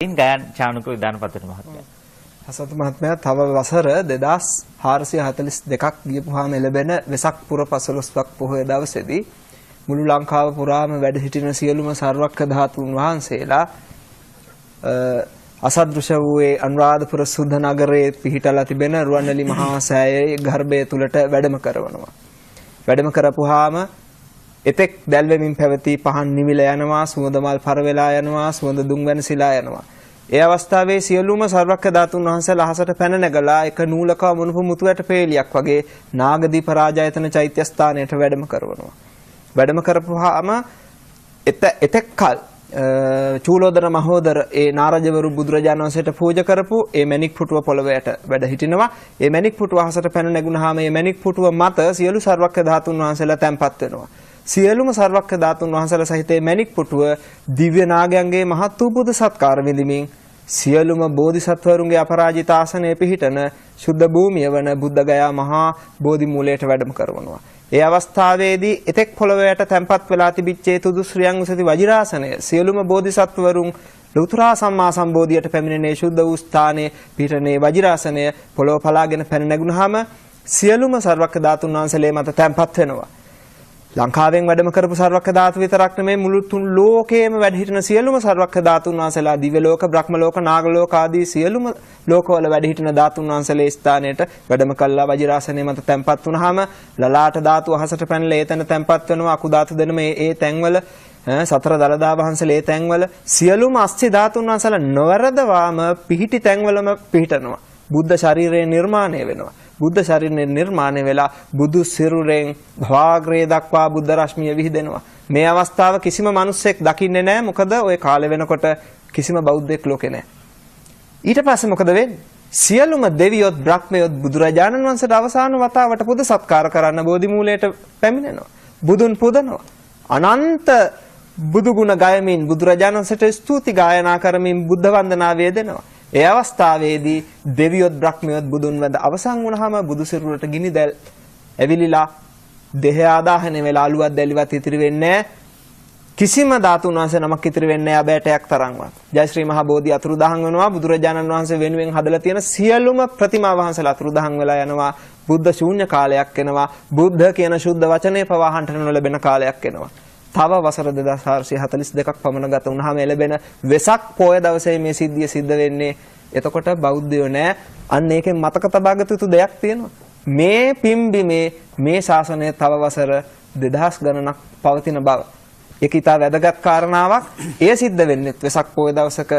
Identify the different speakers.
Speaker 1: ගයන් චානුක විධානපතිට මහත්මයා.
Speaker 2: හසත් මහත්මයා තව වසර 2442ක් ගියපුවාම ලැබෙන වෙසක් පුර 15ක් පොහොය දවසේදී මුළු ලංකාව පුරාම වැඩ සිටින සියලුම සර්වක්ක ධාතුන් වහන්සේලා අසදෘශ්‍ය වූ අනුරාධපුර සුද්ධ නගරයේ පිහිටලා තිබෙන රුවන්වැලි මහා සෑයේ ගර්භය තුලට වැඩම කරනවා. වැඩම කරපුවාම එතෙක් දැල්වෙමින් පැවති පහන් නිවිල යනවා, සුවඳ මල් පර වෙලා යනවා, සුවඳ දුම් වෙනසිලා යනවා. ඒ අවස්ථාවේ සියලුම සර්වක්ක ධාතුන් වහන්සේලා අහසට පැන නැගලා එක නූලක මුණුපු මුතුයට පේලියක් වගේ නාගදීප රාජායතන චෛත්‍ය ස්ථානයට වැඩම කරනවා. වැඩම කරපුවාම එතෙක් කල චූලෝදර මහෝදර ඒ නාරජවරු බුදුරජාණන් වහන්සේට පූජා කරපු ඒ මණික් පුටුව පොළවයට වැඩ හිටිනවා. ඒ මණික් පුටුව අහසට පැන නැගුණාම ඒ මණික් පුටුව මත සියලු සර්වක්ක ධාතුන් වහන්සේලා තැන්පත් වෙනවා. සියලුම සර්වක්ක ධාතුන් වහන්සේලා සහිත මණික් පුටුව දිව්‍ය නාගයන්ගේ මහත් වූ බුදු සත්කාර විඳිමින් සියලුම බෝධිසත්වරුන්ගේ අපරාජිත ආසනයේ පිහිටන සුද්ධ භූමිය වන බුද්ධගයා මහා බෝධි මූලයට වැඩම කරවනවා. ඒ අවස්ථාවේදී එතෙක් පොළොවයට තැන්පත් වෙලා තිබිච්ච තුදු ශ්‍රියං උසති වජිරාසනය සියලුම බෝධිසත්වරුන් ලෞතර සම්මා සම්බෝධියට පැමිණෙනේ ශුද්ධ වූ ස්ථානයේ පිහිටනේ වජිරාසනය පොළොව පලාගෙන පැන නැගුණාම සියලුම සර්වක්ක ධාතුන් වහන්සේලා මත තැන්පත් වෙනවා. ලංකාවෙන් වැඩම කරපු සර්වක්ක ධාතු විතරක් නෙමෙයි මුළු තුන් ලෝකයේම වැඩ සිටින සියලුම සර්වක්ක ධාතුන් වහන්සේලා දිව්‍ය ලෝක, බ්‍රහ්ම ලෝක, නාග ලෝක ආදී සියලුම ලෝකවල වැඩ සිටින ධාතුන් වහන්සේලා ස්ථානයට වැඩම කළා වජිරාසනයේ මත තැන්පත් වුණාම ලලාට ධාතු අහසට පැනලා ඒතන තැන්පත් වෙනවා. අකු ධාතු දෙනම ඒ තැන්වල සතර දලදා වහන්සේලා ඒ තැන්වල සියලුම අස්ථි ධාතුන් වහන්සේලා නොවරදවාම පිහිටි තැන්වලම පිහිටනවා. බුද්ධ ශරීරය නිර්මාණය වෙනවා. බුද්ධ ශරීරය නිර්මාණය වෙලා බුදු සිරුරෙන් භාග්‍රේ දක්වා බුද්ධ රශ්මිය විහිදෙනවා. මේ අවස්ථාව කිසිම මිනිසෙක් දකින්නේ නැහැ. මොකද ওই කාලේ වෙනකොට කිසිම බෞද්ධයෙක් ලෝකේ නැහැ. ඊට පස්සේ මොකද වෙන්නේ? සියලුම දෙවියොත් බ්‍රහ්මයොත් බුදුරජාණන් වහන්සේට අවසාන වතාවට පුද සත්කාර කරන්න බෝධි මූලයට පැමිණෙනවා. බුදුන් පුදනවා. අනන්ත බුදු ගුණ ගයමින් බුදුරජාණන් වහන්සේට ස්තුති ගායනා කරමින් බුද්ධ වන්දනාව වේදෙනවා. ඒ අවස්ථාවේදී දෙවියොත් බ්‍රහ්මයොත් බුදුන් වැඳ අවසන් වුණාම බුදු සිරුරට ගිනි දැල් ඇවිලිලා දෙහ ආදාහන වෙලා අලුවත් දැලිවත් ඉතිරි වෙන්නේ කිසිම ධාතුන් වහන්සේ නමක් ඉතිරි වෙන්නේ නැහැ අබෑටයක් තරම්වත්. ජයශ්‍රී මහ බෝධි අතුරුදහන් වෙනවා. බුදුරජාණන් වහන්සේ වෙනුවෙන් හදලා තියෙන සියලුම ප්‍රතිමා වහන්සේලා අතුරුදහන් වෙලා යනවා. බුද්ධ ශූන්‍ය කාලයක් එනවා. බුද්ධ කියන ශුද්ධ වචනේ පවා අහන්න නොලැබෙන කාලයක් එනවා. තව වසර 2442ක් පමණ ගත වුණාම ලැබෙන වෙසක් පොය දවසේ මේ සිද්ධිය සිද්ධ වෙන්නේ. එතකොට බෞද්ධයෝ නෑ. අන්න ඒකෙන් මතක තබාගත යුතු දෙයක් තියෙනවා. මේ පිම්බිමේ මේ ශාසනය තව වසර 2000 ගණනක් පවතින බව. ඒක ඊට වැදගත් කාරණාවක්. එය සිද්ධ වෙන්නේ වෙසක් පොය දවසක.